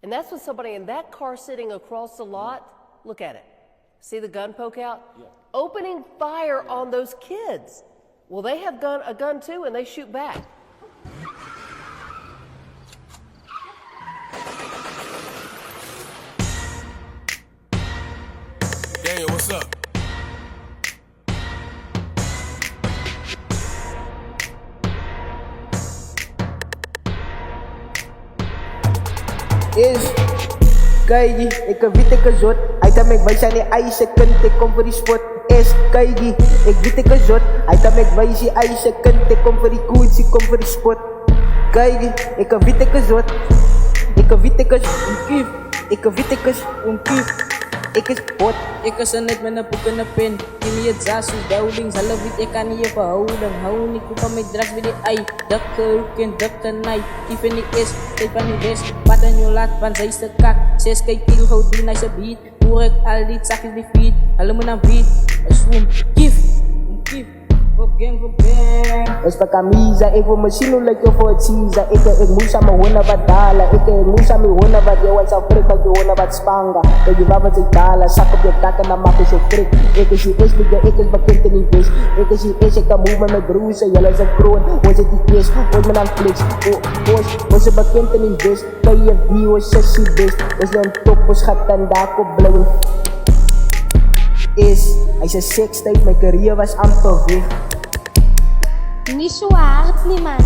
And that's when somebody in that car sitting across the lot, look at it. See the gun poke out? Yeah. Opening fire on those kids. Well, they have a gun too, and they shoot back. Daniel, what's up? Is Kaigi, ik weet ik een zot. Hij kan mij wijzen aan die ijzer kunt, ik kom voor die spot. Is Kaigi, ik weet ik een zot. Hij kan mij wijzen die ijzer kunt, ik kom voor die koets, ik kom voor die spot. Kaigi, ik weet ik een zot. Ik weet ik een kief. Ik weet ik een kief. Ik is hot. Ik is er net met een boek en een pen. Give me a zasu, duiding. Half weet ik kan niet even houden. Hou niet goed van mijn drugs bij die ei. Dakken, hoek en dakken night. Diep in die is, tijd van die west. Wat een je laat, want zij is de kak. 6 kijk kill, hou die nice beat. Hoor ik al die zakjes die feed. Hallo me naar beat. Een swoon, kief. Een kief. Op gang, op gang. Es pa camisa, ik wil machine hoe lijkt je voor het Caesar. Ik moest aan mijn honden wat dalen. Ik moest aan mijn honden wat je wat zou prik, wat je honden wat spanga. Dat je wat ik dalen, zak op je dak en dan maak je zo prik. Ik is hier is nigga, ik is bekend in die vis. Ik is hier is, ik kan move met mijn broers en jullie zijn kroon. Hoe zit die quiz, hoe is mijn naam Flix. Hoe is bekend in die vis. Kan je wie, hoe is sessie best. Is een top, hoe schat en daar op blauw. Hij zei seks tijd, mijn carrière was amper weg. Niet zo hard, nie man.